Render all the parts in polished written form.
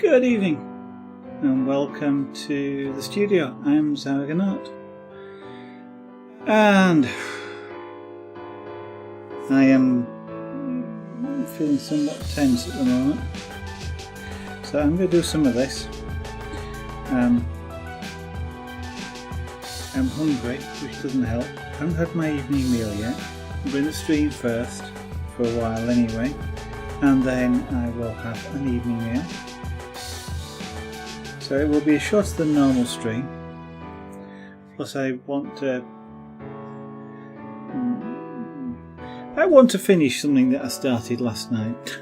Good evening and welcome to the studio. I'm Zaragonaut and I am feeling somewhat tense at the moment, so I'm going to do some of this. I'm hungry, which doesn't help. I haven't had my evening meal yet. I'm going to stream first for a while anyway, and then I will have an evening meal. So it will be a shorter than normal stream. Plus I want to finish something that I started last night.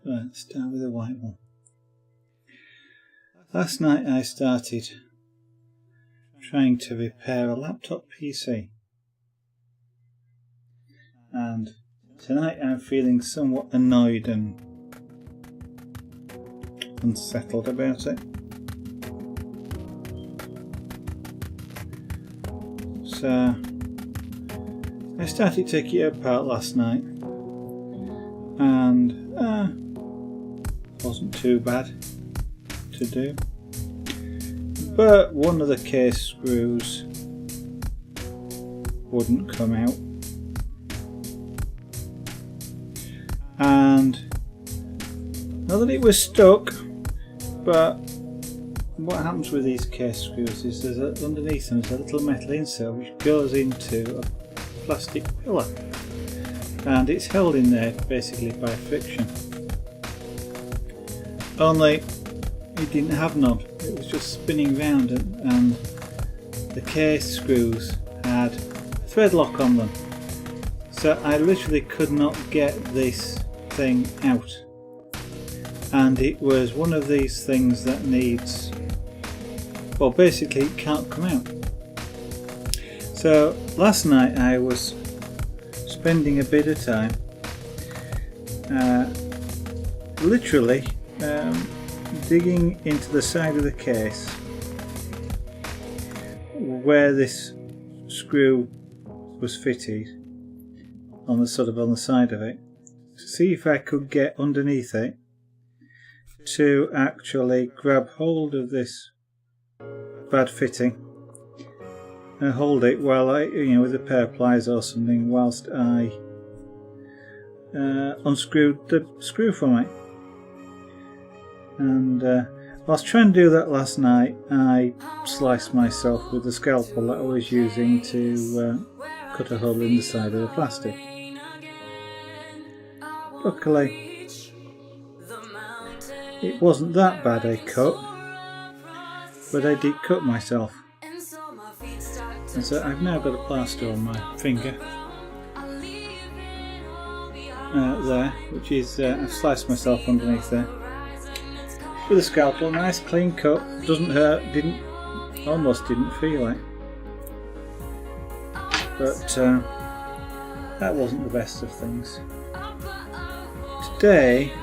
Let's start with a white one. Last night I started trying to repair a laptop PC. And tonight I'm feeling somewhat annoyed and unsettled about it. So I started taking it apart last night and wasn't too bad to do. But one of the case screws wouldn't come out. And not that it was stuck, but what happens with these case screws is underneath them there's a little metal insert which goes into a plastic pillar, and it's held in there basically by friction. Only it didn't have none, it was just spinning round, and the case screws had thread lock on them, so I literally could not get this thing out, and it was one of these things that needs, well, basically it can't come out. So last night I was spending a bit of time literally digging into the side of the case where this screw was fitted, on the side of it, to see if I could get underneath it to actually grab hold of this bad fitting and hold it while I, with a pair of pliers or something, whilst I unscrewed the screw from it. And whilst trying to do that last night, I sliced myself with the scalpel that I was using to cut a hole in the side of the plastic. Luckily, it wasn't that bad a cut, but I did cut myself. And so I've now got a plaster on my finger there, which is, I've sliced myself underneath there with a scalpel. Nice clean cut, doesn't hurt, almost didn't feel it, but that wasn't the best of things. Today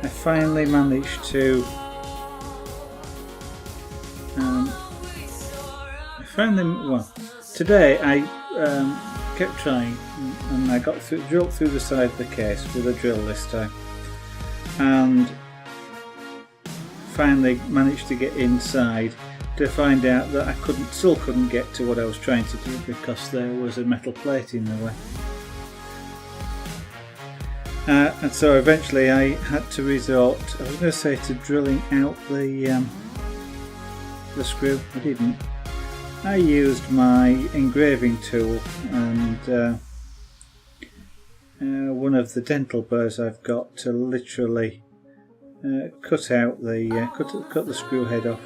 I finally managed to today I kept trying, and I drilled through the side of the case with a drill this time, and finally managed to get inside to find out that I still couldn't get to what I was trying to do because there was a metal plate in the way. And so eventually I had to resort, I was going to say, to drilling out the screw. I didn't. I used my engraving tool and one of the dental burrs I've got to literally cut out cut the screw head off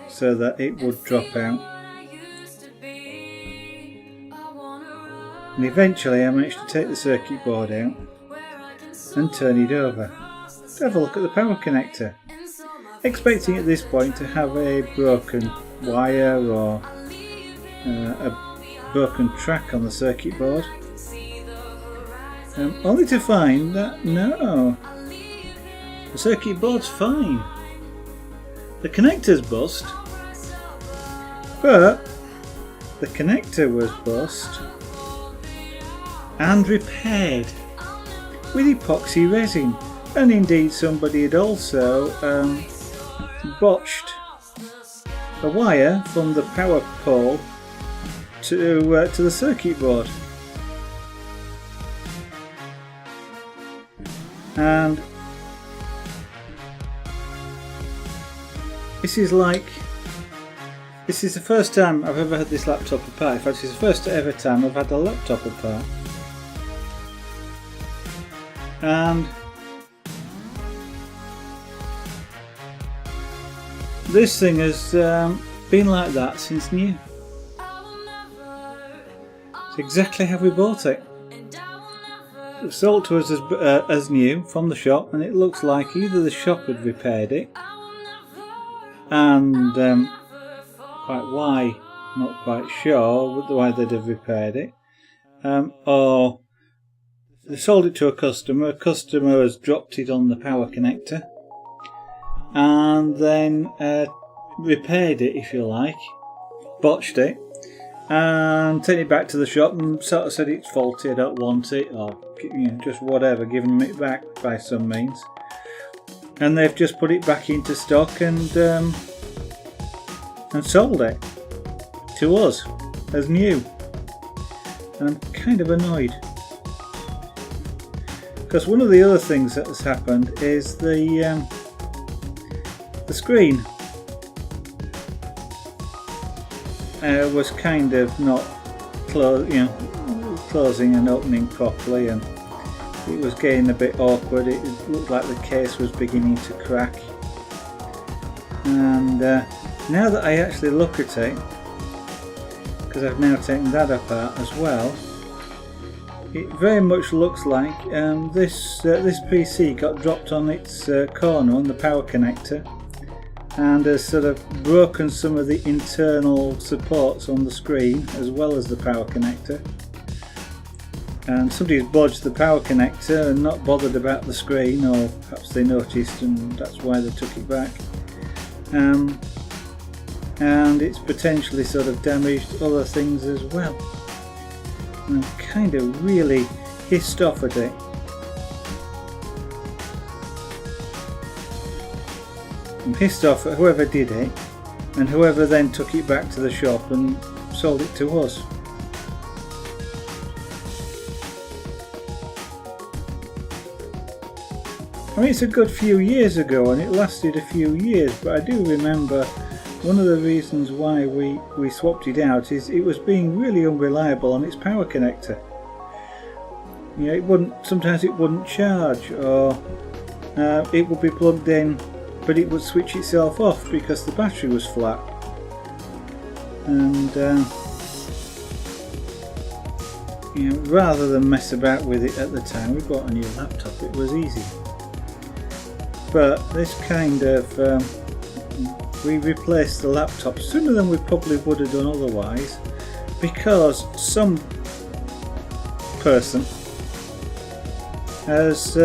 so that it would drop out. And eventually I managed to take the circuit board out and turn it over to have a look at the power connector, expecting at this point to have a broken wire or a broken track on the circuit board, only to find that no, the circuit board's fine. The connector's bust, but the connector was bust and repaired with epoxy resin. And indeed somebody had also botched a wire from the power pole to the circuit board. And this is the first time I've ever had this laptop apart. In fact, this is the first ever time I've had a laptop apart. And this thing has been like that since new. It's exactly how we bought it. It was sold to us as new from the shop, and it looks like either the shop had repaired it, and quite why, not quite sure why they'd have repaired it, or they sold it to a customer has dropped it on the power connector, and then repaired it, if you like, botched it, and taken it back to the shop and sort of said it's faulty, I don't want it, or just whatever, giving it back by some means. And they've just put it back into stock and sold it to us as new. And I'm kind of annoyed, because one of the other things that has happened is the screen was kind of not closing and opening properly, and it was getting a bit awkward. It looked like the case was beginning to crack. And now that I actually look at it, because I've now taken that apart as well, it very much looks like this PC got dropped on its corner on the power connector, and has sort of broken some of the internal supports on the screen as well as the power connector. And somebody's bodged the power connector and not bothered about the screen, or perhaps they noticed and that's why they took it back. And it's potentially sort of damaged other things as well. And I'm kind of really pissed off at it. I'm pissed off at whoever did it, and whoever then took it back to the shop and sold it to us. I mean, it's a good few years ago and it lasted a few years, but I do remember one of the reasons why we swapped it out is it was being really unreliable on its power connector. Sometimes it wouldn't charge, or it would be plugged in but it would switch itself off because the battery was flat. And rather than mess about with it at the time, we bought a new laptop. It was easy. But this kind of we replaced the laptop sooner than we probably would have done otherwise, because some person has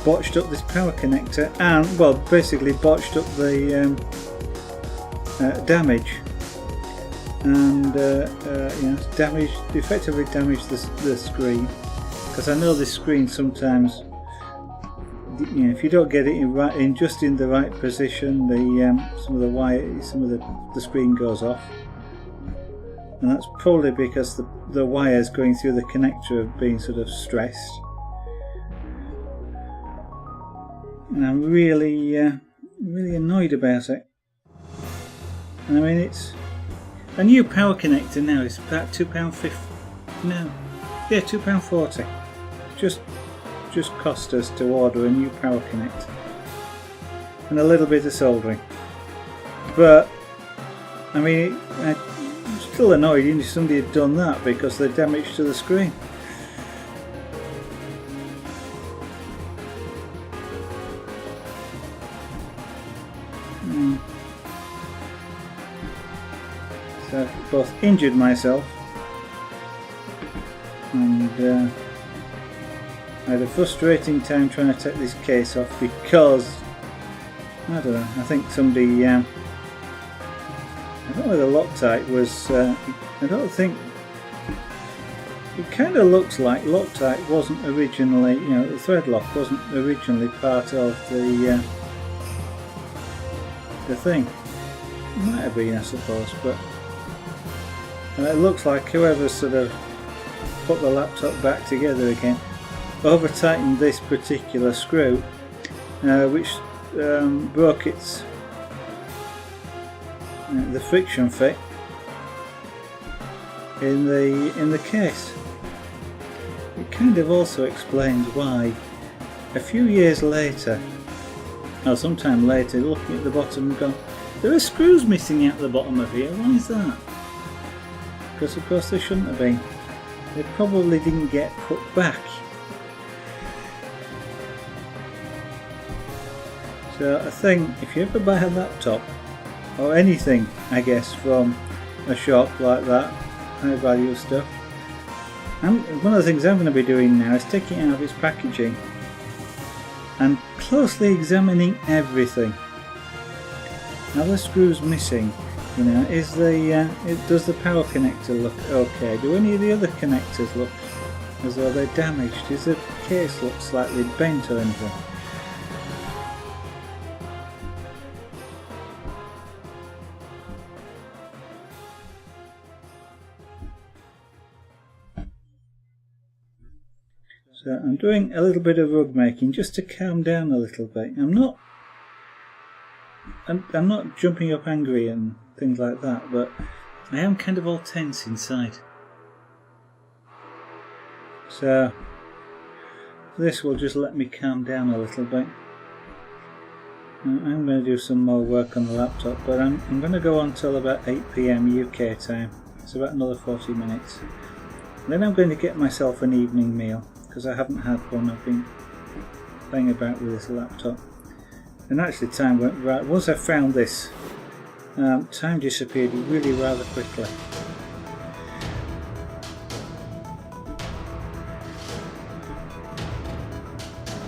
botched up this power connector and, well, basically botched up the damage, and effectively damaged the screen. Because I know this screen sometimes, if you don't get it in just in the right position, some of the screen goes off, and that's probably because the wires going through the connector have been sort of stressed. And I'm really annoyed about it. And I mean, it's a new power connector now. It's about £2.50. No, yeah, £2.40. Just cost us to order a new power connector and a little bit of soldering. But I mean, I'm still annoyed if somebody had done that, because the damage to the screen. So I've both injured myself and I had a frustrating time trying to take this case off, because I don't know, I think somebody I don't know whether Loctite was I don't think It kind of looks like Loctite wasn't originally, you know, the thread lock wasn't originally part of the thing. It might have been, I suppose, but it looks like whoever sort of put the laptop back together again over tightened this particular screw, which broke its the friction fit in the case. It kind of also explains why a few years later, or sometime later, looking at the bottom and going, there are screws missing out the bottom of here, why is that? Because of course they shouldn't have been. They probably didn't get put back. So I think if you ever buy a laptop, or anything I guess from a shop like that, high value stuff, and one of the things I'm going to be doing now is taking it out of its packaging and closely examining everything. Are the screws missing? You know, does the power connector look okay? Do any of the other connectors look as though they're damaged? Does the case look slightly bent or anything? So I'm doing a little bit of rug making just to calm down a little bit. I'm not jumping up angry and things like that, but I am kind of all tense inside. So this will just let me calm down a little bit. I'm going to do some more work on the laptop, but I'm going to go on till about 8 PM UK time. It's about another 40 minutes. Then I'm going to get myself an evening meal, because I haven't had one. I've been playing about with this laptop. And actually time went right. Once I found this, time disappeared really rather quickly.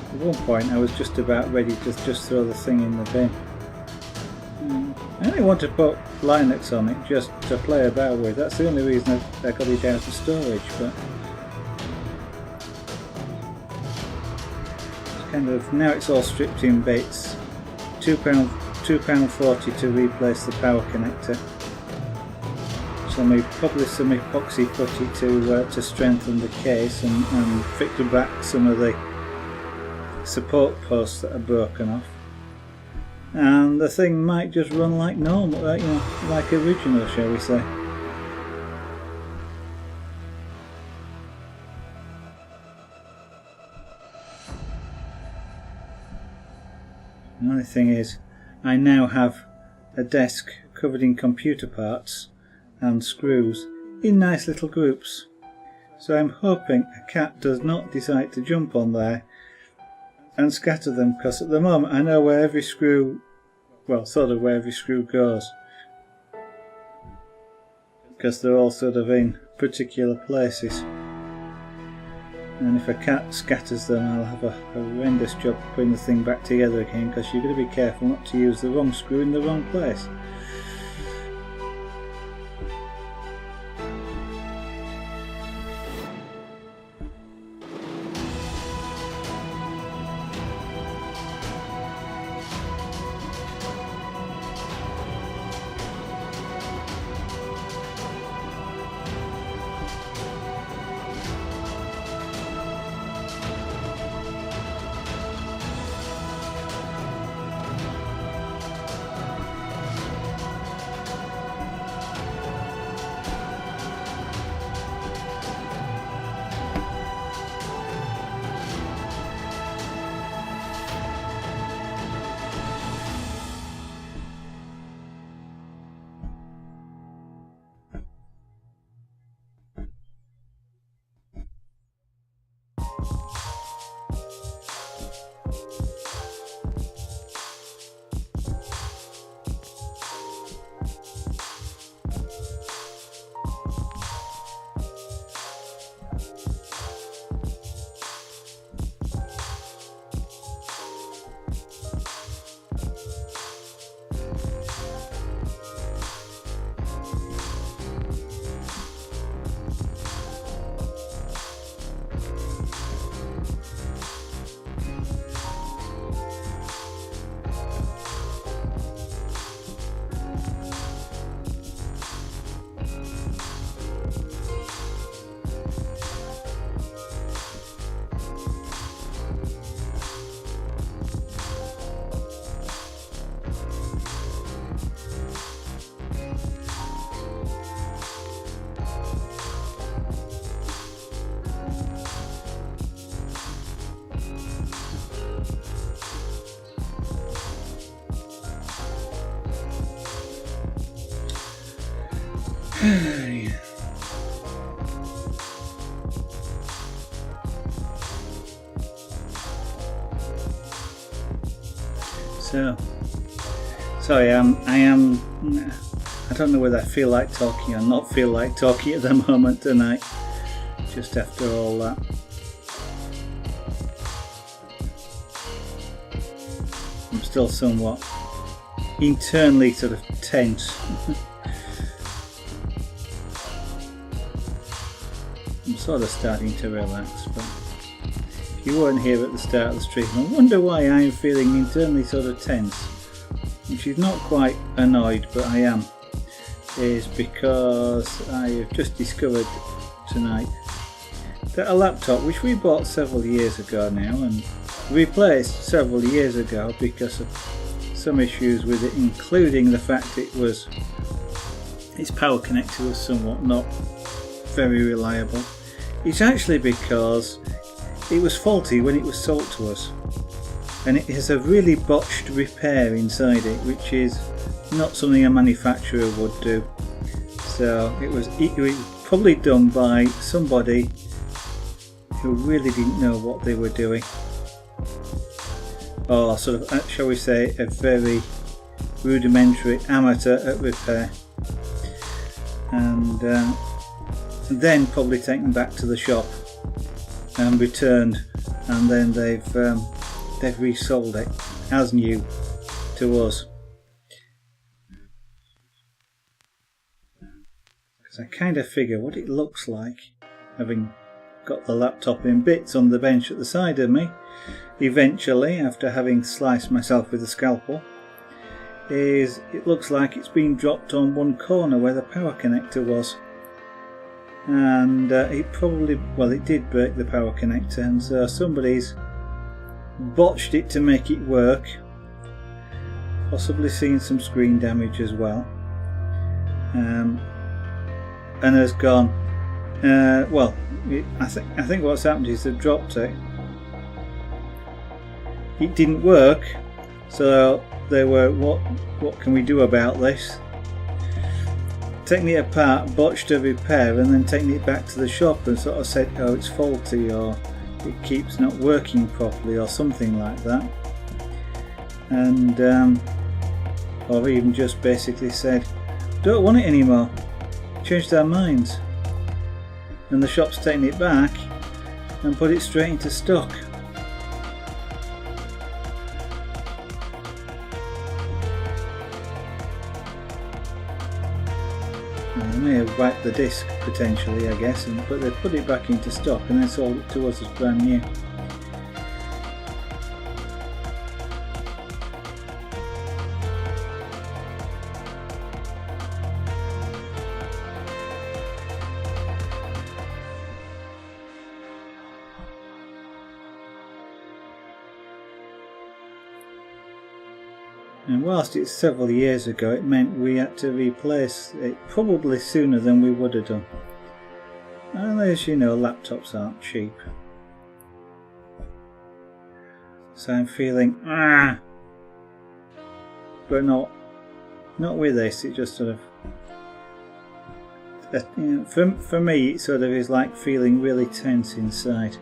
At one point I was just about ready to just throw the thing in the bin. I only want to put Linux on it just to play about with. That's the only reason I got it out of storage, but it's kind of, now it's all stripped in bits. £2.40 to replace the power connector. Probably some epoxy putty to strengthen the case and fix back some of the support posts that are broken off. And the thing might just run like normal, like original, shall we say. The only thing is, I now have a desk covered in computer parts and screws in nice little groups. So I'm hoping a cat does not decide to jump on there and scatter them, because at the moment I know where every screw, well, sort of where every screw goes, because they're all sort of in particular places. And if a cat scatters them, I'll have a horrendous job putting the thing back together again, because you've got to be careful not to use the wrong screw in the wrong place. So, sorry, I don't know whether I feel like talking or not feel like talking at the moment tonight, just after all that. I'm still somewhat internally sort of tense. I'm sort of starting to relax, but if you weren't here at the start of the stream, I wonder why I'm feeling internally sort of tense, which is not quite annoyed, but I am, is because I have just discovered tonight that a laptop which we bought several years ago now and replaced several years ago because of some issues with it, including the fact its power connector was somewhat not very reliable. It's actually because it was faulty when it was sold to us, and it has a really botched repair inside it, which is not something a manufacturer would do. So it was probably done by somebody who really didn't know what they were doing, or sort of, shall we say, a very rudimentary amateur at repair, and then probably taken back to the shop and returned, and then they've resold it as new to us. Because I kind of figure what it looks like, having got the laptop in bits on the bench at the side of me, eventually, after having sliced myself with a scalpel, is it looks like it's been dropped on one corner where the power connector was. And it probably, well, it did break the power connector, and so somebody's botched it to make it work, possibly seen some screen damage as well, and has gone, well, I think what's happened is they've dropped it. It didn't work, so they were, what can we do about this? Taking it apart, botched a repair, and then taking it back to the shop and sort of said, oh, it's faulty, or it keeps not working properly, or something like that. And or even just basically said, don't want it anymore, changed their minds. And the shop's taken it back and put it straight into stock. They may have wiped the disc potentially, I guess, but they put it back into stock and then sold it to us as brand new. And whilst it's several years ago, it meant we had to replace it probably sooner than we would have done. And as you know, laptops aren't cheap. So I'm feeling, but not with this. It just sort of, you know, for me, it sort of is like feeling really tense inside.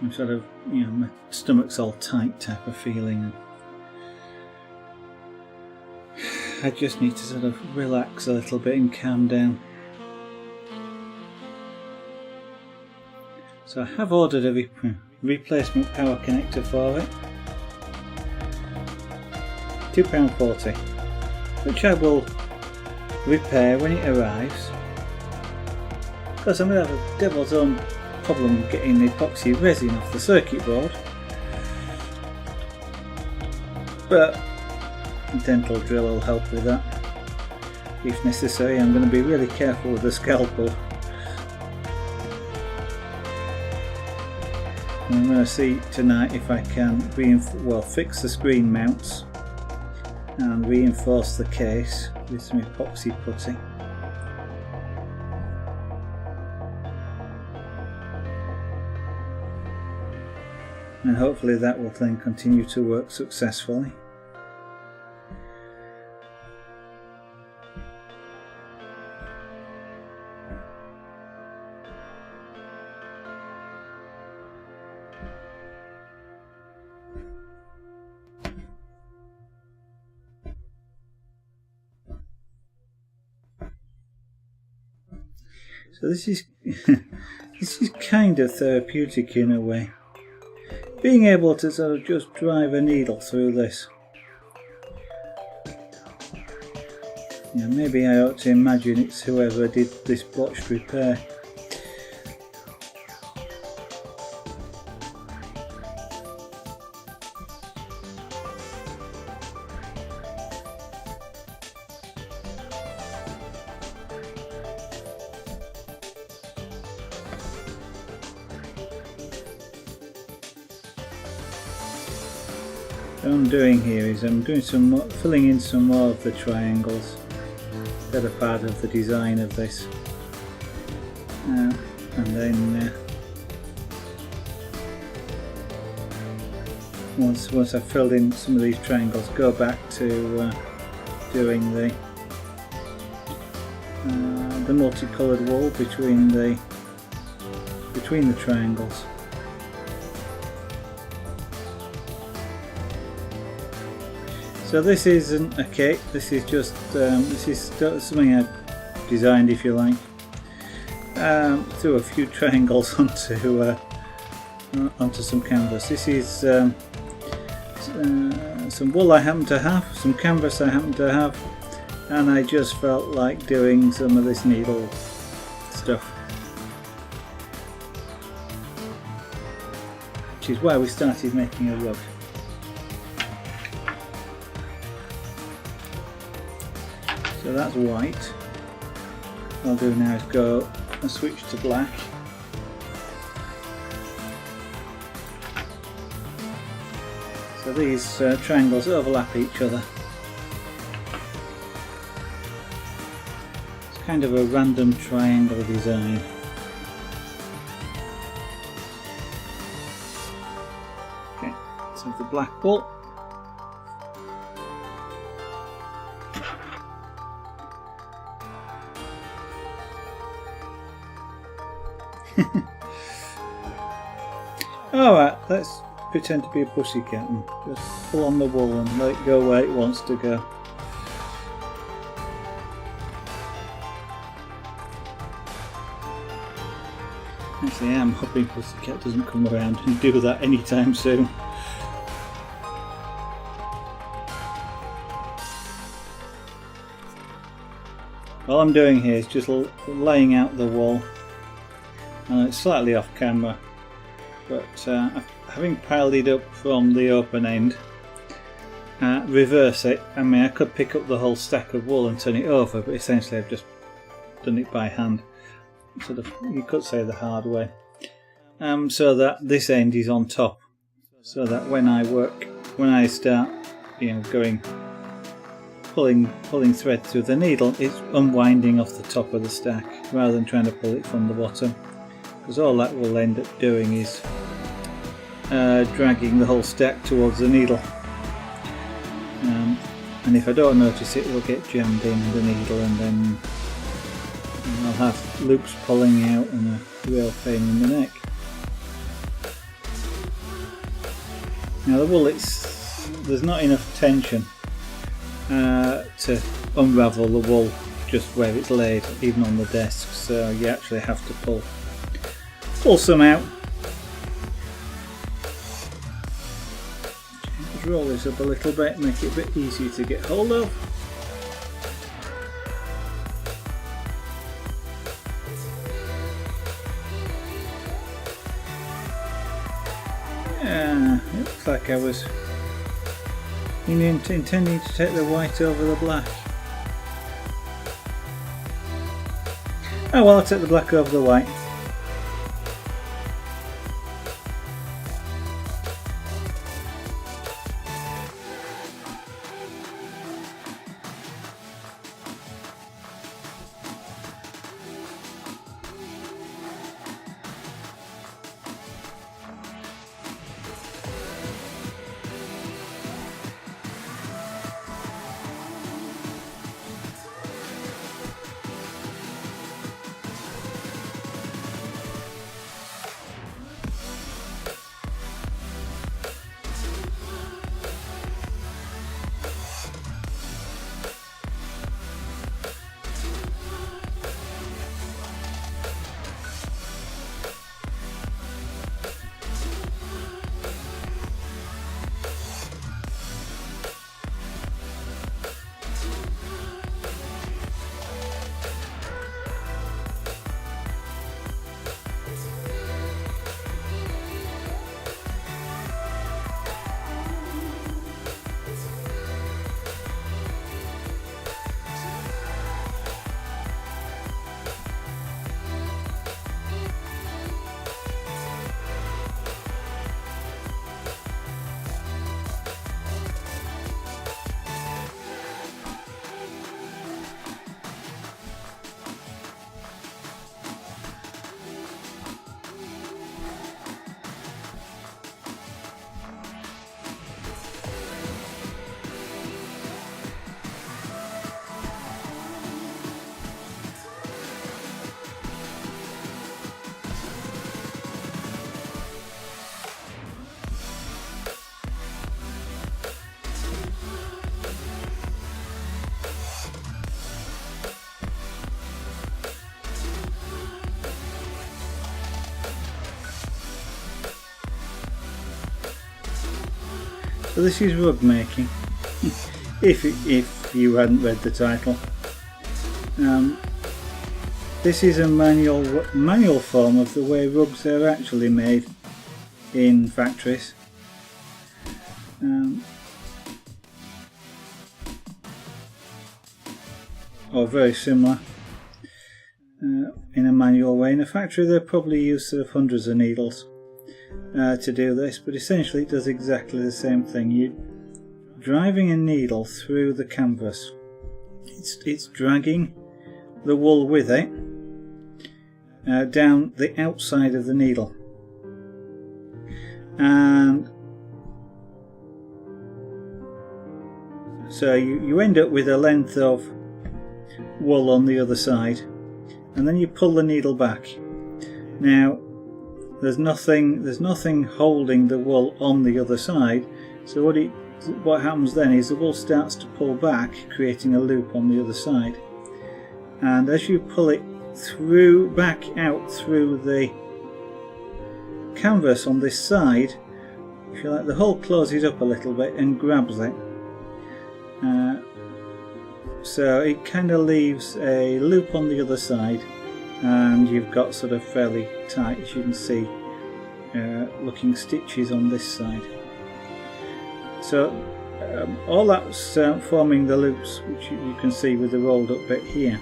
I'm sort of, you know, my stomach's all tight type of feeling. I just need to sort of relax a little bit and calm down. So I have ordered a replacement power connector for it. £2.40, which I will repair when it arrives. Because I'm going to have a devil's own problem getting the epoxy resin off the circuit board, but a dental drill will help with that if necessary. I'm going to be really careful with the scalpel, and I'm going to see tonight if I can fix the screen mounts and reinforce the case with some epoxy putty. and hopefully that will then continue to work successfully. So this is this is kind of therapeutic in a way. Being able to sort of just drive a needle through this. Yeah, maybe I ought to imagine it's whoever did this botched repair. What I'm doing here is I'm doing some more, filling in some more of the triangles that are part of the design of this, and then once I've filled in some of these triangles, go back to doing the multicoloured wool between the triangles. So this isn't a cake, this is just this is something I've designed, if you like. Threw a few triangles onto some canvas. This is some wool I happen to have, some canvas I happen to have, and I just felt like doing some of this needle stuff. Which is why we started making a rug. So that's white. What I'll do now is go and switch to black. So these triangles overlap each other. It's kind of a random triangle design. Okay, so the black wool. Alright, let's pretend to be a pussycat and just pull on the wool and let it go where it wants to go. Actually, I'm hoping Pussycat doesn't come around and do that anytime soon. All I'm doing here is just laying out the wool. It's slightly off camera, but having piled it up from the open end, reverse it. I mean, I could pick up the whole stack of wool and turn it over, but essentially I've just done it by hand, sort of, you could say, the hard way, so that this end is on top, so that when I start, pulling thread through the needle, it's unwinding off the top of the stack rather than trying to pull it from the bottom. Because all that will end up doing is dragging the whole stack towards the needle, and if I don't notice it, it'll get jammed in the needle, and then I'll have loops pulling out and a real pain in the neck. Now the wool, there's not enough tension to unravel the wool just where it's laid, even on the desk, so you actually have to pull some out. Just roll this up a little bit, make it a bit easier to get hold of. Yeah, it looks like I was intending to take the white over the black. Oh well, I'll take the black over the white. So this is rug making, if you hadn't read the title. This is a manual form of the way rugs are actually made in factories. Or very similar in a manual way. In a factory they probably use sort of hundreds of needles to do this, but essentially it does exactly the same thing. You're driving a needle through the canvas. It's dragging the wool with it down the outside of the needle, and so you end up with a length of wool on the other side, and then you pull the needle back. Now there's nothing holding the wool on the other side, so what happens then is the wool starts to pull back, creating a loop on the other side, and as you pull it back out through the canvas on this side, if you like, the hull closes up a little bit and grabs it. So it kind of leaves a loop on the other side, and you've got sort of fairly tight, as you can see, looking stitches on this side. So all that's forming the loops, which you can see with the rolled up bit here.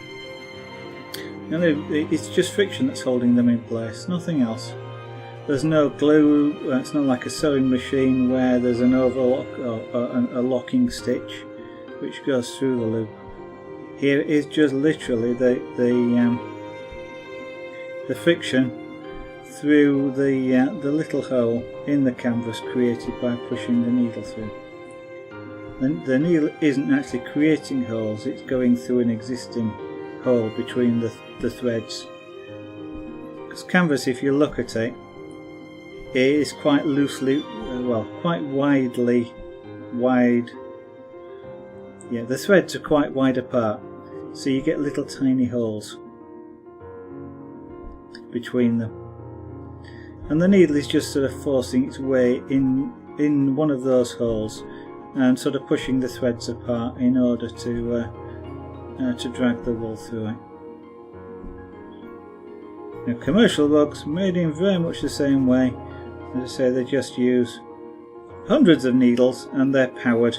And it's just friction that's holding them in place, nothing else. There's no glue. It's not like a sewing machine where there's an overlock or a locking stitch which goes through the loop. Here is just literally the friction through the little hole in the canvas created by pushing the needle through. The needle isn't actually creating holes, it's going through an existing hole between the threads. Because canvas, if you look at it, it is quite loosely, quite wide. Yeah, the threads are quite wide apart, so you get little tiny holes between them, and the needle is just sort of forcing its way in one of those holes and sort of pushing the threads apart in order to drag the wool through it. Now, commercial rugs made in very much the same way. As I say, they just use hundreds of needles and they're powered,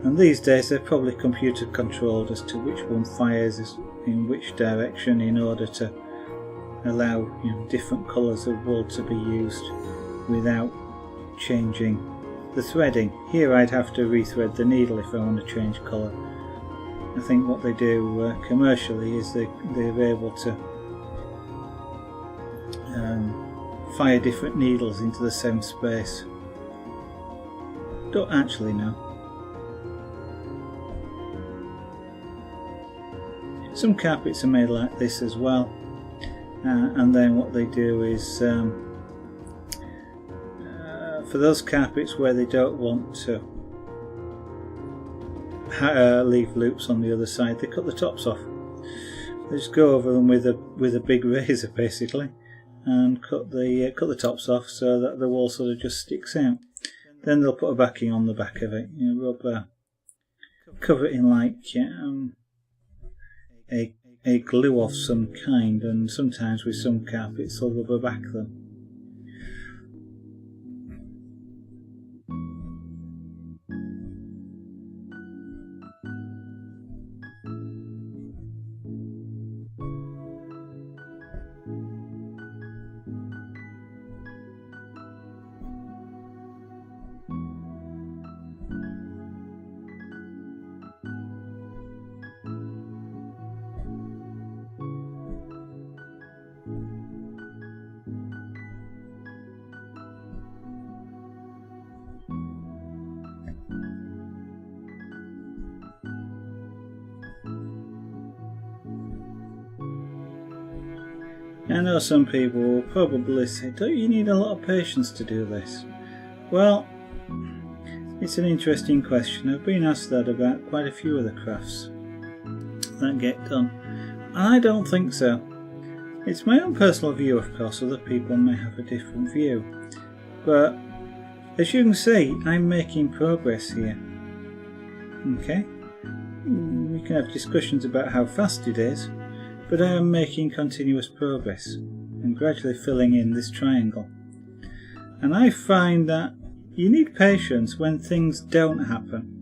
and these days they're probably computer controlled as to which one fires in which direction in order to allow different colours of wool to be used without changing the threading. Here I'd have to rethread the needle if I want to change colour. I think what they do commercially is they're able to fire different needles into the same space. Don't actually know. Some carpets are made like this as well, and then what they do is for those carpets where they don't want to leave loops on the other side, they cut the tops off. They just go over them with a big razor basically, and cut the tops off so that the wool sort of just sticks out. Then they'll put a backing on the back of it, rubber, cover it in like a glue of some kind, and sometimes with some carpets they'll rubber back them. I know some people will probably say, don't you need a lot of patience to do this? Well, it's an interesting question. I've been asked that about quite a few of the crafts that get done, and I don't think so. It's my own personal view, of course. Other people may have a different view, but as you can see, I'm making progress here. Okay, we can have discussions about how fast it is, but I am making continuous progress and gradually filling in this triangle. And I find that you need patience when things don't happen.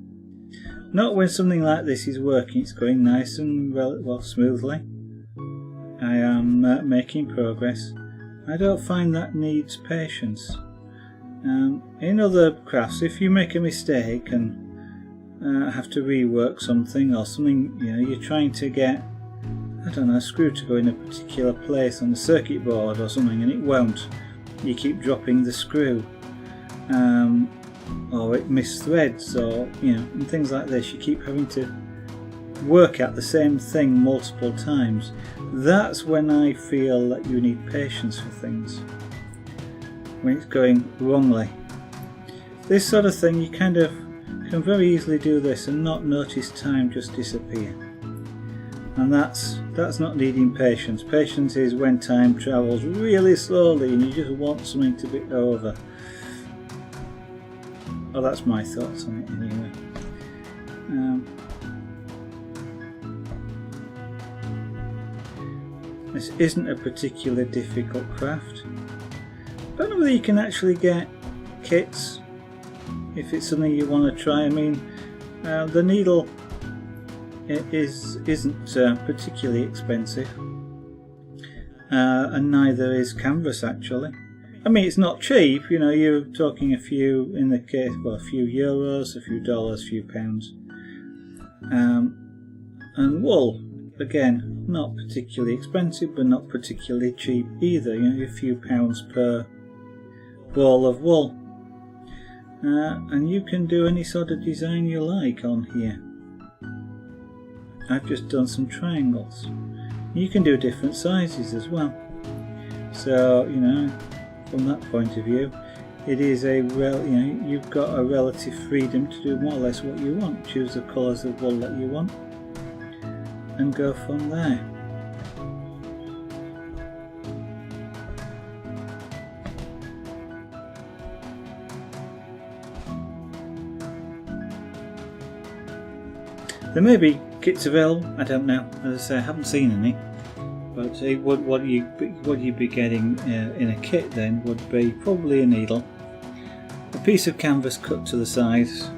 Not when something like this is working, it's going nice and well smoothly. I am making progress. I don't find that needs patience. In other crafts, if you make a mistake and have to rework something, or something, you're trying to get, I don't know, a screw to go in a particular place on the circuit board or something, and it won't. You keep dropping the screw, or it misthreads, or and things like this. You keep having to work at the same thing multiple times. That's when I feel that you need patience for things, when it's going wrongly. This sort of thing, you kind of can very easily do this and not notice time just disappear. And that's not needing patience. Patience is when time travels really slowly and you just want something to be over. Oh, that's my thoughts on it anyway. This isn't a particularly difficult craft. I don't know whether you can actually get kits if it's something you want to try. I mean, the needle isn't particularly expensive, and neither is canvas actually. I mean, it's not cheap, you're talking a few, in the case, well, a few euros, a few dollars, a few pounds. And wool, again, not particularly expensive, but not particularly cheap either, a few pounds per ball of wool. And you can do any sort of design you like on here. I've just done some triangles. You can do different sizes as well. So, from that point of view, it is you've got a relative freedom to do more or less what you want. Choose the colours of wool that you want and go from there. There may be kits available, I don't know. As I say, I haven't seen any. But what you'd be getting in a kit then would be probably a needle, a piece of canvas cut to the size,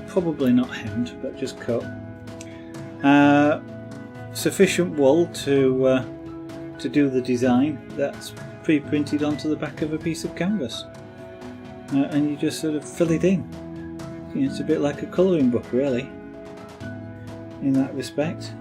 probably not hemmed but just cut, sufficient wool to do the design that's pre-printed onto the back of a piece of canvas, and you just sort of fill it in. It's a bit like a colouring book really, in that respect.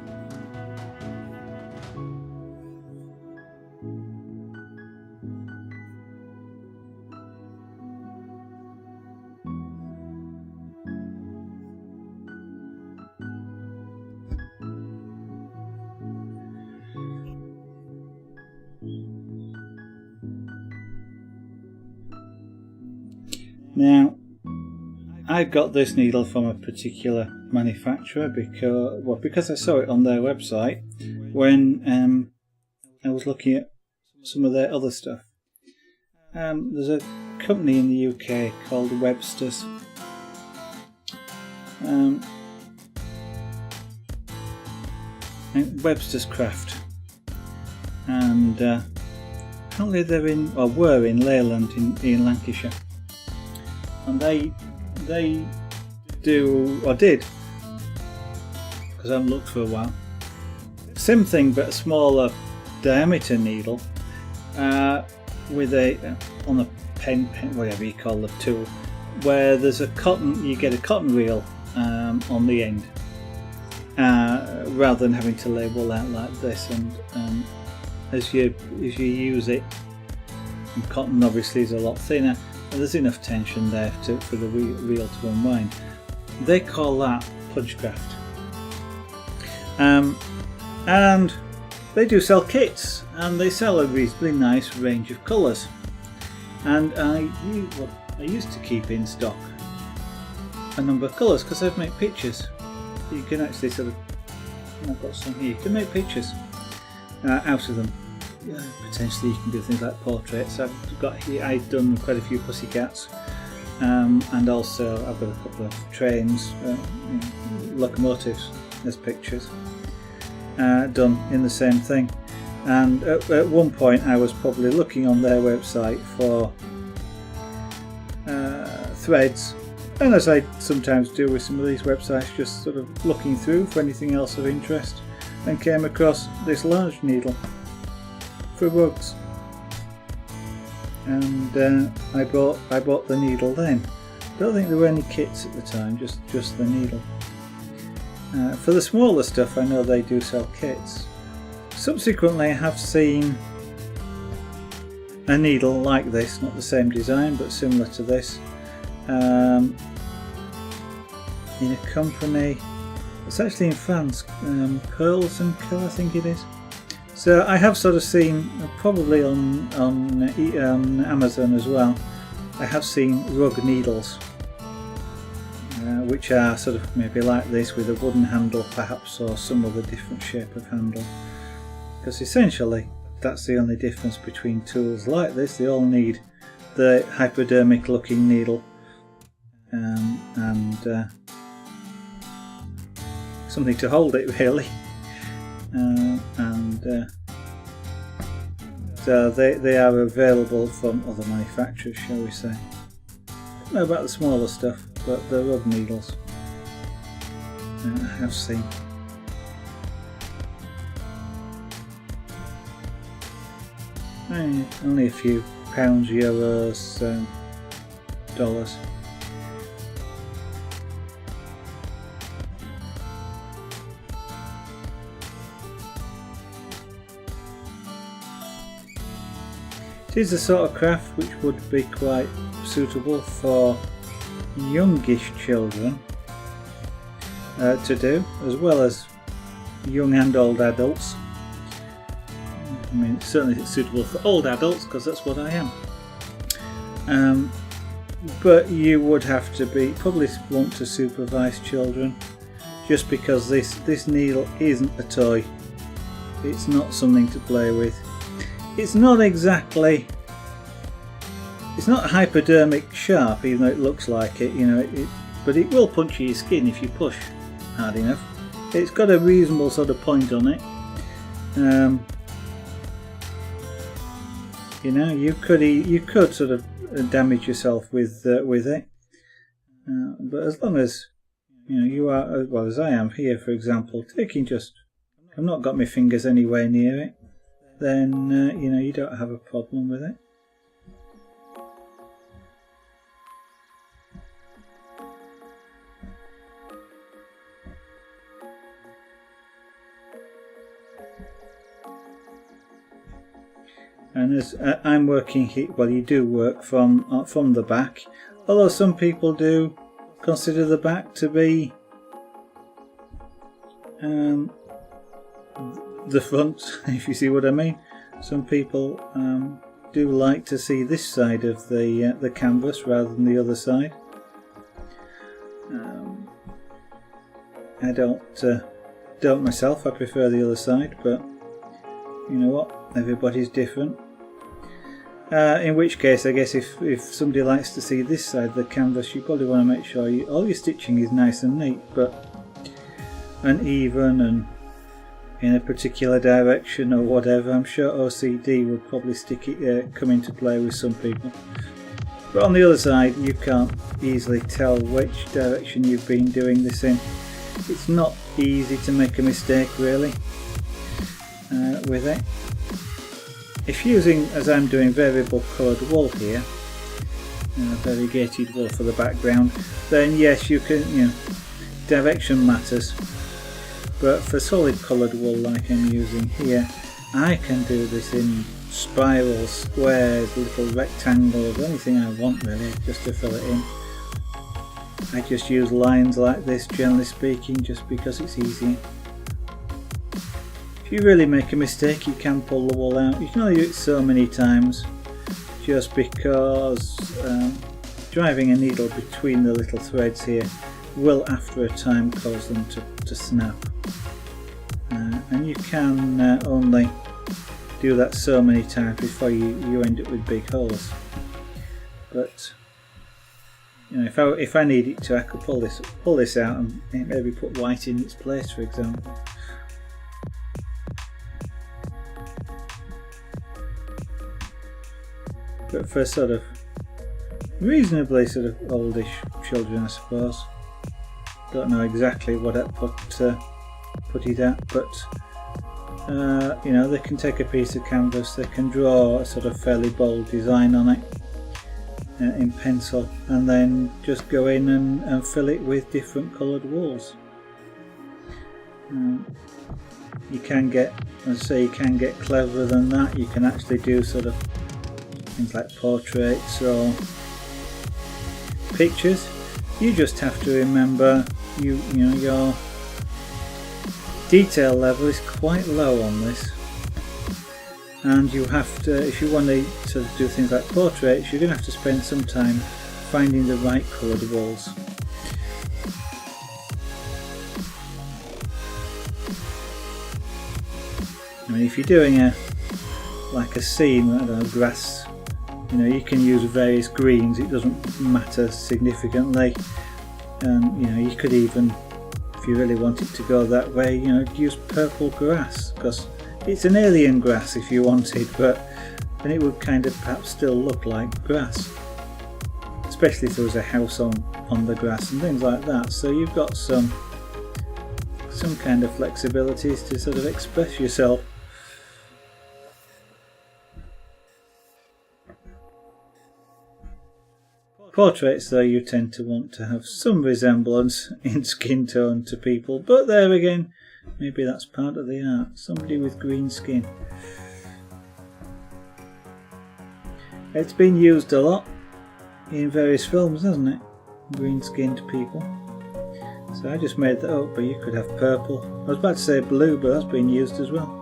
Now, I got this needle from a particular manufacturer because I saw it on their website when I was looking at some of their other stuff. There's a company in the UK called Webster's. Webster's Craft, and apparently were in Leyland in Lancashire. And they do, or did, because I haven't looked for a while, same thing but a smaller diameter needle with on a pen, whatever you call the tool, where there's you get a cotton reel on the end, rather than having to lay wool out like this. And as you use it, and cotton obviously is a lot thinner, and there's enough tension there for the reel to unwind. They call that punchcraft. And they do sell kits, and they sell a reasonably nice range of colours. And I used to keep in stock a number of colours because I've made pictures. You can actually I've got some here. You can make pictures out of them. Potentially you can do things like portraits. I've done quite a few pussycats, and also I've got a couple of trains, locomotives as pictures, done in the same thing. And at one point I was probably looking on their website for threads, and as I sometimes do with some of these websites, just sort of looking through for anything else of interest, and came across this large needle for rugs, and I bought the needle then. I don't think there were any kits at the time, just the needle. For the smaller stuff I know they do sell kits. Subsequently I have seen a needle like this, not the same design but similar to this, in a company, it's actually in France, Pearls and Co, I think it is. So I have sort of seen, probably on Amazon as well, I have seen rug needles, which are sort of maybe like this with a wooden handle perhaps, or some other different shape of handle. Because essentially that's the only difference between tools like this. They all need the hypodermic looking needle and something to hold it really, so they are available from other manufacturers, shall we say. I don't know about the smaller stuff, but the rug needles I have seen. Only a few pounds, euros, dollars. It is the sort of craft which would be quite suitable for youngish children to do, as well as young and old adults. I mean, certainly it's suitable for old adults because that's what I am. But you would have to probably want to supervise children, just because this needle isn't a toy. It's not something to play with. It's not exactly, it's not hypodermic sharp, even though it looks like it, you know, but it will puncture your skin if you push hard enough. It's got a reasonable sort of point on it. You know, you could sort of damage yourself with it, but as long as you know you are, as well as I am here, for example, I've not got my fingers anywhere near it, then you know, you don't have a problem with it. And as I'm working here, well, you do work from the back, although some people do consider the back to be the front, if you see what I mean. Some people do like to see this side of the canvas rather than the other side. I don't myself. I prefer the other side, but you know what? Everybody's different. In which case, I guess if somebody likes to see this side of the canvas, you probably want to make sure all your stitching is nice and neat, and even and in a particular direction or whatever. I'm sure OCD would probably come into play with some people. But on the other side, you can't easily tell which direction you've been doing this in. It's not easy to make a mistake really with it. If using, as I'm doing, variable coloured wool here, variegated wool for the background, then yes, you can, you know, direction matters. But for solid coloured wool like I'm using here, I can do this in spirals, squares, little rectangles, anything I want really, just to fill it in. I just use lines like this, generally speaking, just because it's easier. If you really make a mistake, you can pull the wool out. You can only do it so many times, just because driving a needle between the little threads here will after a time cause them to snap. And you can only do that so many times before you end up with big holes. But You know, if I needed to, I could pull this out and maybe put white in its place, for example. But for sort of reasonably sort of oldish children, I suppose. Don't know exactly what I'd put it at, but you know, they can take a piece of canvas, they can draw a sort of fairly bold design on it in pencil, and then just go in and fill it with different coloured walls. You can get, as I say, you can get cleverer than that. You can actually do sort of things like portraits or pictures. You just have to remember, you know, your detail level is quite low on this, and you have to, if you want to sort of do things like portraits, you're going to have to spend some time finding the right coloured walls. I mean, if you're doing like a scene, I don't know, grass, you know, you can use various greens, it doesn't matter significantly. And you know, you could even, if you really want it to go that way, you know, use purple grass, because it's an alien grass if you wanted, but then it would kind of perhaps still look like grass, especially if there was a house on the grass and things like that. So you've got some kind of flexibilities to sort of express yourself. Portraits, though, you tend to want to have some resemblance in skin tone to people, but there again, maybe that's part of the art. Somebody with green skin. It's been used a lot in various films, hasn't it? Green skinned people. So I just made that up, but you could have purple. I was about to say blue, but that's been used as well.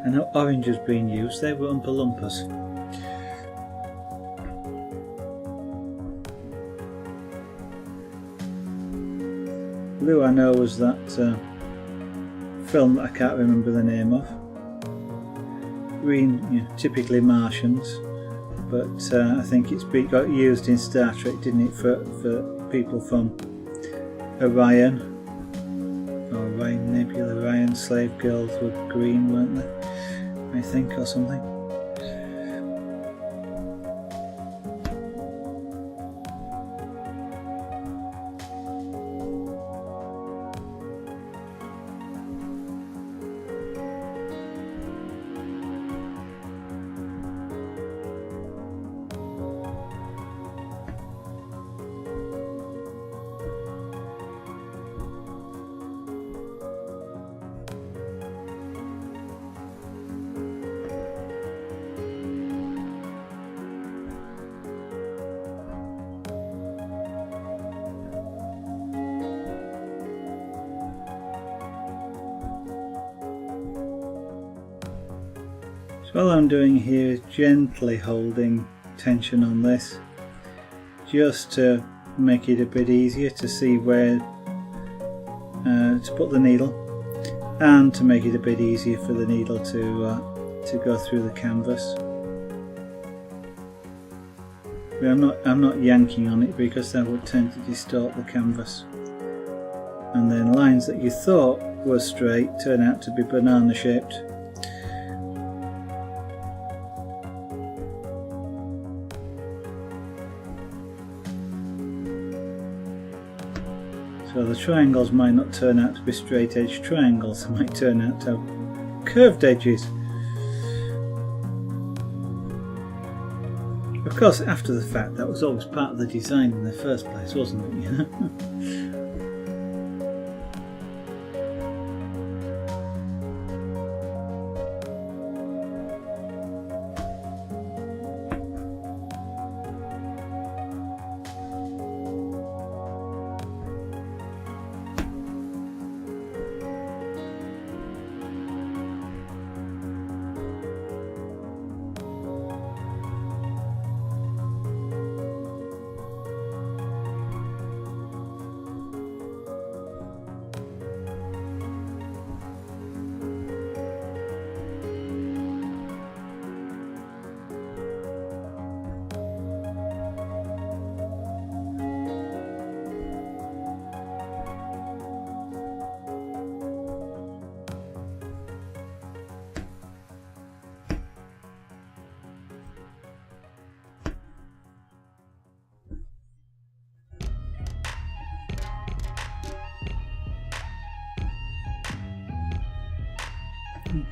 I know orange has been used, they were Oompa Loompas. Blue, I know, was that film that I can't remember the name of. Green, you know, typically Martians, but I think got used in Star Trek, didn't it, for people from Orion, or Orion Nebula. Orion slave girls were green, weren't they? I think, or something. So all I'm doing here is gently holding tension on this, just to make it a bit easier to see where to put the needle, and to make it a bit easier for the needle to go through the canvas. But I'm not yanking on it, because that would tend to distort the canvas, and then lines that you thought were straight turn out to be banana shaped. So the triangles might not turn out to be straight edge triangles, they might turn out to have curved edges. Of course, after the fact, that was always part of the design in the first place, wasn't it? You know?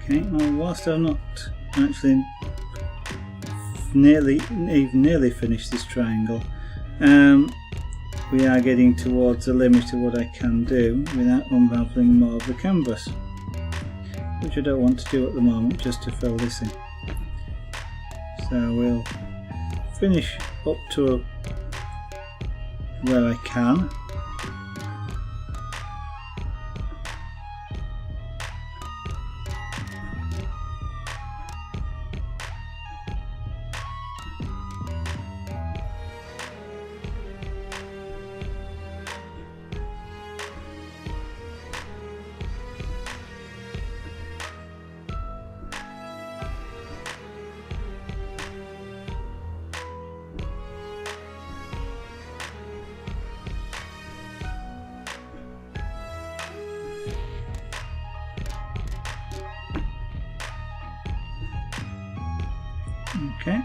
Okay, well, whilst I've not actually nearly finished this triangle, we are getting towards the limit of what I can do without unravelling more of the canvas, which I don't want to do at the moment, just to fill this in. So we'll finish up to where I can. Okay.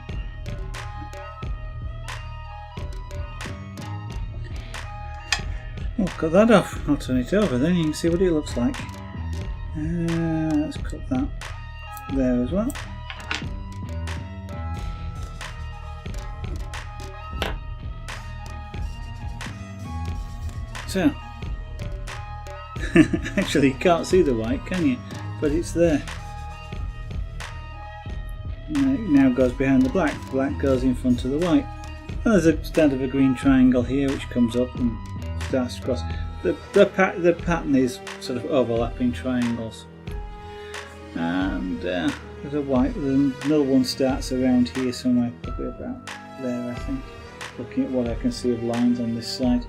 We'll cut that off. I'll turn it over, then you can see what it looks like. Let's cut that there as well. So, actually you can't see the white, can you? But it's there. It now goes behind the black. The black goes in front of the white. And there's a stand of a green triangle here which comes up and starts to cross. The pattern is sort of overlapping triangles. And there's a white. Another one starts around here somewhere, probably about there, I think. Looking at what I can see of lines on this side.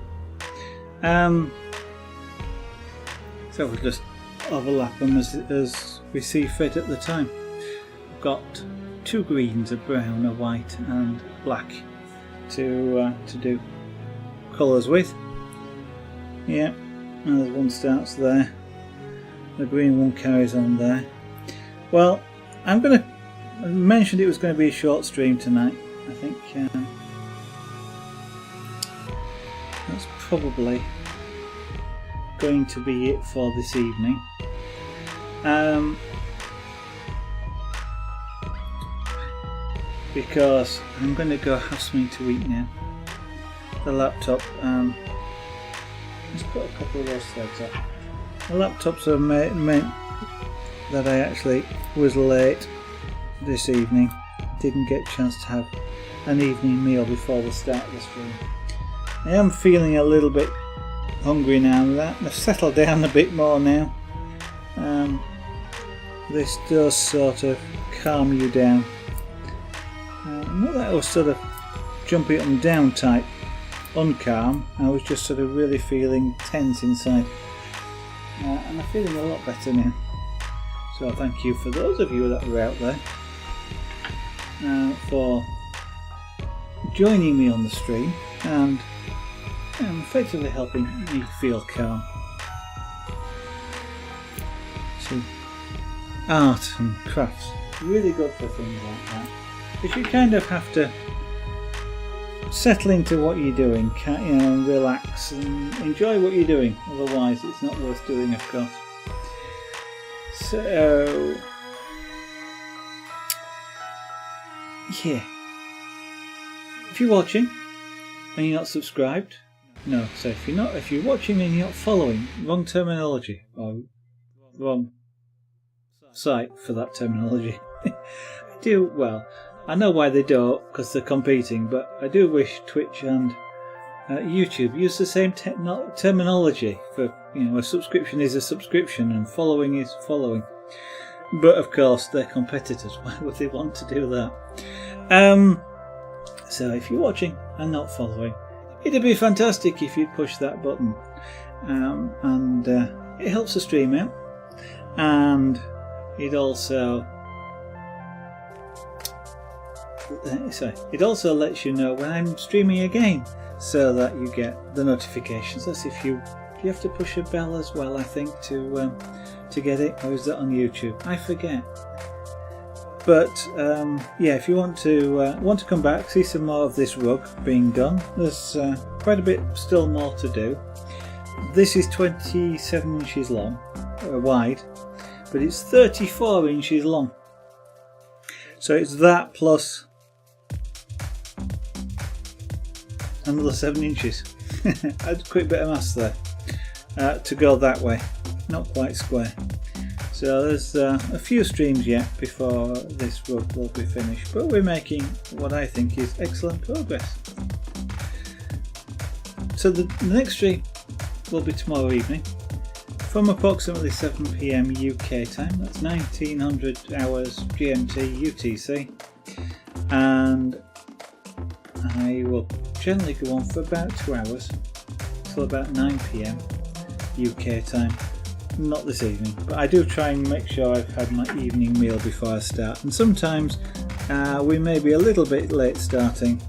So we'll just overlap them as we see fit at the time. We've got two greens, a brown, a white and black to do colours with. Yeah, and there's one starts there. The green one carries on there. Well, I mentioned it was going to be a short stream tonight. I think that's probably going to be it for this evening. Because I'm going to go have something to eat now. The laptop, let's put a couple of those threads up. The laptops have meant that I actually was late this evening. Didn't get a chance to have an evening meal before the start of the stream. I am feeling a little bit hungry now. I've settled down a bit more now. This does sort of calm you down. Not that I was sort of jumping up and down type uncalm, I was just sort of really feeling tense inside. And I'm feeling a lot better now. So thank you for those of you that were out there for joining me on the stream and effectively helping me feel calm. See, art and crafts, really good for things like that. Because you kind of have to settle into what you're doing, and relax and enjoy what you're doing. Otherwise, it's not worth doing, of course. So, yeah. If you're watching and you're not subscribed, no. So if you're watching and you're not following, wrong terminology or wrong site for that terminology. I know why they don't, because they're competing, but I do wish Twitch and YouTube use the same terminology for, a subscription is a subscription and following is following. But of course, they're competitors. Why would they want to do that? So if you're watching and not following, it'd be fantastic if you'd push that button. And it helps the stream out. And it also lets you know when I'm streaming again, so that you get the notifications. That's if you have to push a bell as well, I think, to get it, or is that on YouTube? I forget. But if you want to come back, see some more of this rug being done. There's quite a bit still more to do. This is 27 inches long, wide, but it's 34 inches long. So it's that plus another 7 inches. I had a quick bit of maths there to go that way, not quite square. So there's a few streams yet before this rug will be finished, but we're making what I think is excellent progress. So the next stream will be tomorrow evening from approximately 7 PM UK time, that's 1900 hours GMT UTC, and I will generally go on for about 2 hours till about 9 PM UK time. Not this evening, but I do try and make sure I've had my evening meal before I start, and sometimes we may be a little bit late starting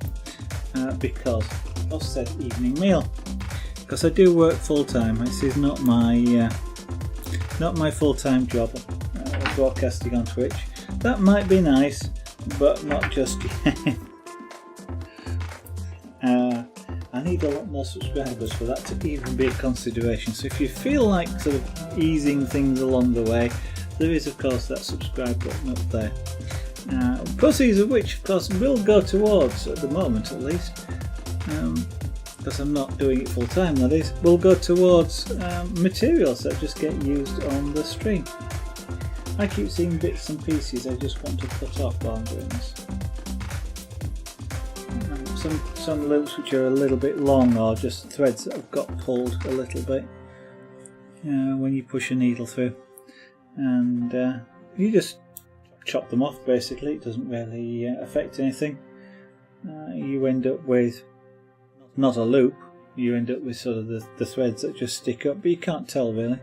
because of said evening meal, because I do work full time. This is not my full-time job, broadcasting on Twitch. That might be nice, but not just yet. I need a lot more subscribers for that to even be a consideration. So if you feel like sort of easing things along the way, there is of course that subscribe button up there. Proceeds of which of course will go towards, at the moment at least, because I'm not doing it full time, that is, will go towards materials that just get used on the stream. I keep seeing bits and pieces I just want to cut off while I'm doing this. Some loops which are a little bit long, or just threads that have got pulled a little bit when you push a needle through, and you just chop them off. Basically, it doesn't really affect anything. You end up with not a loop, you end up with sort of the threads that just stick up, but you can't tell really.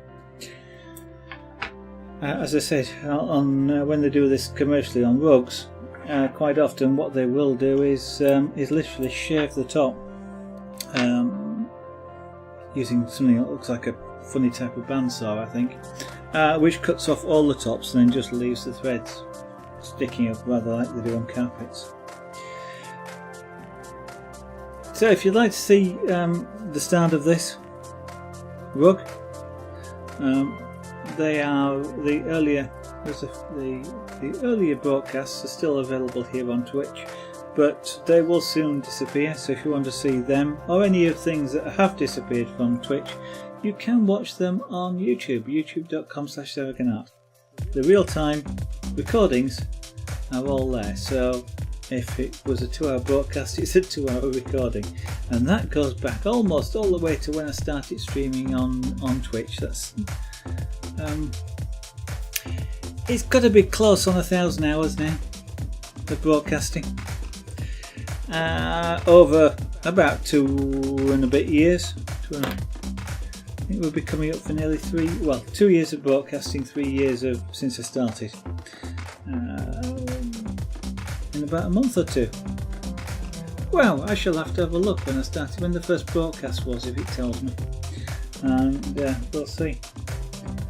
As I said, on when they do this commercially on rugs, quite often what they will do is literally shave the top using something that looks like a funny type of bandsaw, I think, which cuts off all the tops and then just leaves the threads sticking up, rather like they do on carpets. So if you'd like to see the start of this rug, they are the earlier broadcasts are still available here on Twitch, but they will soon disappear. So if you want to see them or any of things that have disappeared from Twitch, you can watch them on YouTube, youtube.com/ServerCanart. The real-time recordings are all there. So if it was a 2-hour broadcast, it's a 2-hour recording, and that goes back almost all the way to when I started streaming on Twitch. That's it's got to be close on 1,000 hours now of broadcasting, over about 2 and a bit years. I think we'll be coming up for nearly 2 years of broadcasting, 3 years since I started. In about a month or 2. Well, I shall have to have a look when the first broadcast was, if it tells me, and we'll see.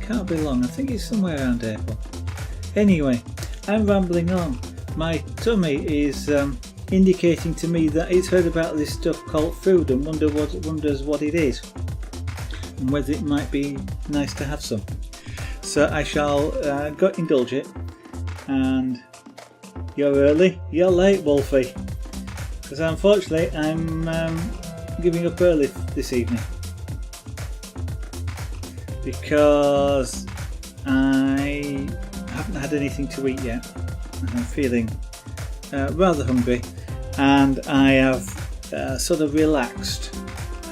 Can't be long. I think it's somewhere around April. Anyway, I'm rambling on. My tummy is indicating to me that it's heard about this stuff called food and wonders what it is and whether it might be nice to have some. So I shall go indulge it. And you're early, you're late, Wolfie, because unfortunately I'm giving up early this evening because I haven't had anything to eat yet and I'm feeling rather hungry, and I have sort of relaxed,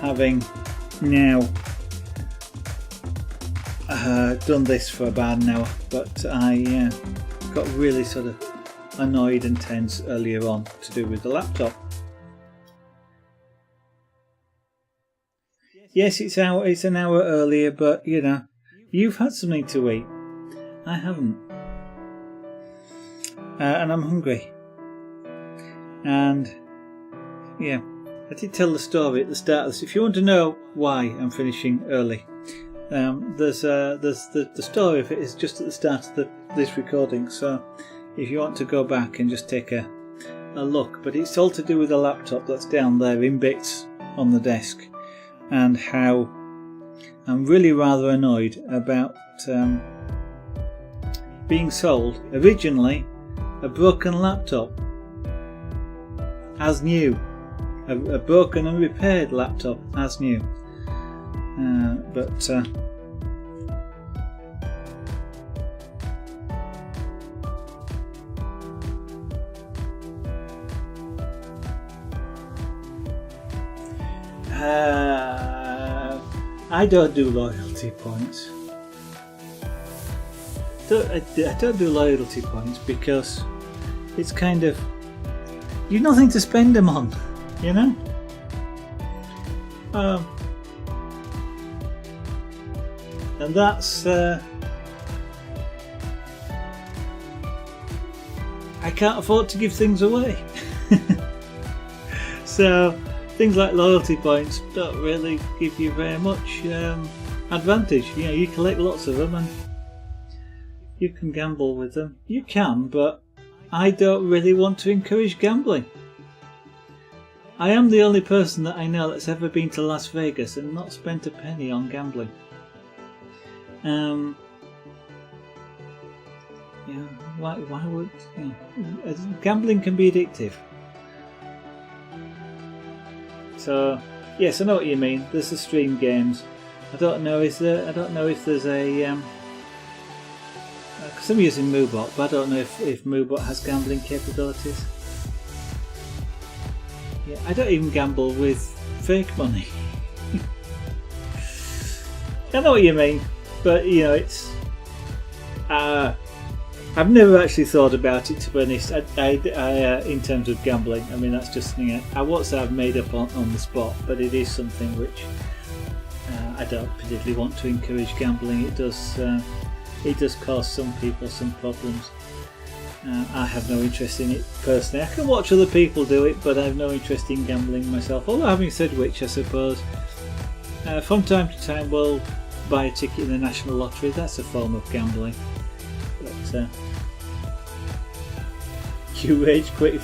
having now done this for about an hour, but I got really sort of annoyed and tense earlier on to do with the laptop. Yes, it's an hour earlier, but you know, you've had something to eat. I haven't. And I'm hungry. And yeah, I did tell the story at the start of this. If you want to know why I'm finishing early, there's the story of it is just at the start of this recording. So if you want to go back and just take a look, but it's all to do with the laptop that's down there in bits on the desk, and how I'm really rather annoyed about being sold originally a broken laptop as new, a broken and repaired laptop as new, but I don't do loyalty points. I don't do loyalty points because it's kind of, you've nothing to spend them on, you know. And that's I can't afford to give things away. So things like loyalty points don't really give you very much advantage. You know, you collect lots of them and you can gamble with them. You can, but I don't really want to encourage gambling. I am the only person that I know that's ever been to Las Vegas and not spent a penny on gambling. Why would gambling can be addictive? So yes, I know what you mean. There's the stream games. I don't know if there's a because I'm using Moobot, but I don't know if Moobot has gambling capabilities. Yeah, I don't even gamble with fake money. I know what you mean, but you know, it's I've never actually thought about it, to be honest. In terms of gambling, I mean, that's just something I've made up on the spot, but it is something which I don't particularly want to encourage gambling. It does cause some people some problems. I have no interest in it personally. I can watch other people do it, but I have no interest in gambling myself. Although, having said which, I suppose from time to time we'll buy a ticket in the National Lottery. That's a form of gambling. But you rage quit.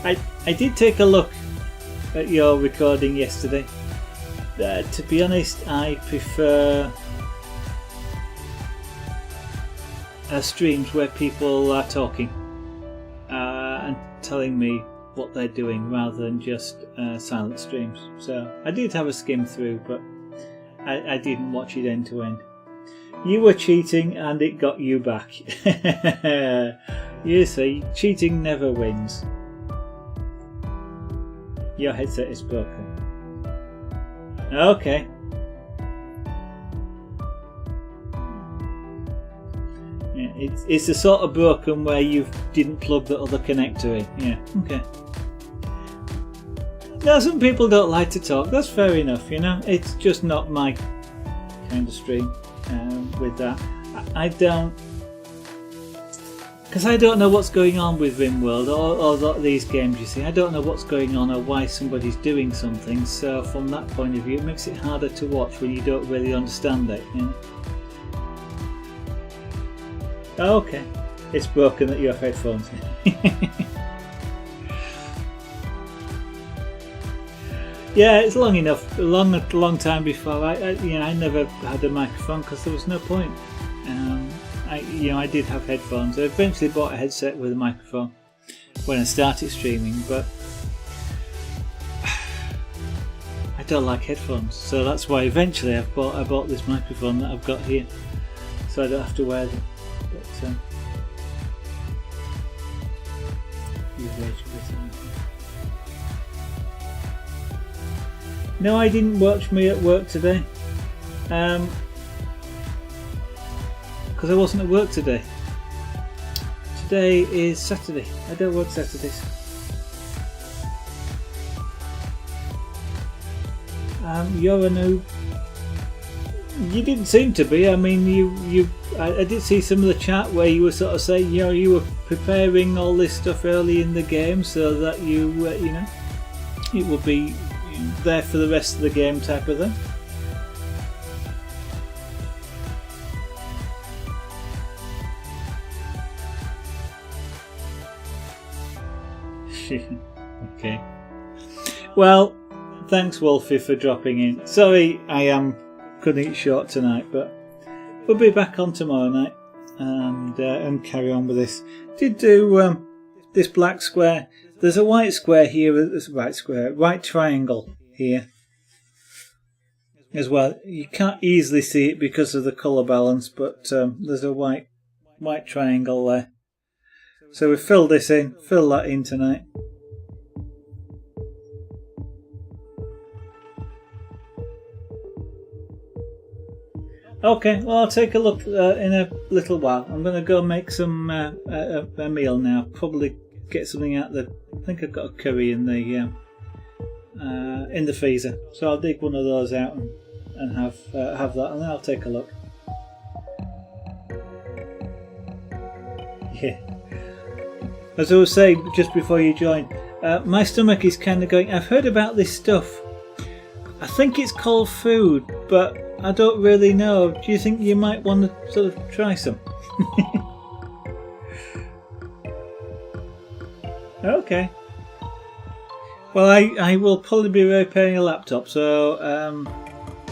I did take a look at your recording yesterday. To be honest, I prefer streams where people are talking and telling me what they're doing rather than just silent streams. So I did have a skim through, but I didn't watch it end to end. You were cheating and it got you back. You see, cheating never wins. Your headset is broken. Okay. Yeah, it's the sort of broken where you didn't plug the other connector in. Yeah, okay. Now, some people don't like to talk. That's fair enough, you know. It's just not my kind of stream. With that, I don't, because I don't know what's going on with RimWorld or these games. You see, I don't know what's going on or why somebody's doing something. So from that point of view, it makes it harder to watch when you don't really understand it. You know? Okay, it's broken at your headphones. Yeah, it's long enough. A long time before I never had a microphone because there was no point. I did have headphones. I eventually bought a headset with a microphone when I started streaming, but I don't like headphones, so that's why eventually I bought this microphone that I've got here, so I don't have to wear them. But no, I didn't watch me at work today. Because I wasn't at work today. Today is Saturday. I don't work Saturdays. You're a noob. You didn't seem to be. I mean, I did see some of the chat where you were sort of saying, you know, you were preparing all this stuff early in the game so that it would be there for the rest of the game type of thing. Okay. Well, thanks Wolfie for dropping in. Sorry I am cutting it short tonight, but we'll be back on tomorrow night. and carry on with this. Did do this black square. There's a white square here. There's a white triangle here as well. You can't easily see it because of the colour balance, but there's a white triangle there. So we fill this in, fill that in tonight. Okay, well, I'll take a look in a little while. I'm going to go make some a meal now. Probably get something out the. I think I've got a curry in the freezer, so I'll dig one of those out and have that, and then I'll take a look. Yeah, as I was saying just before you joined, my stomach is kind of going. I've heard about this stuff. I think it's called food, but I don't really know. Do you think you might want to sort of try some? Okay. Well, I will probably be repairing a laptop, so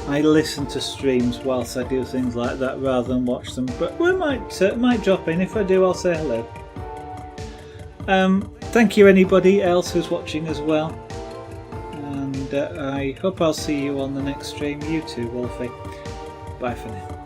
I listen to streams whilst I do things like that rather than watch them. But we might drop in. If I do, I'll say hello. Thank you anybody else who's watching as well. And I hope I'll see you on the next stream. You too, Wolfie. Bye for now.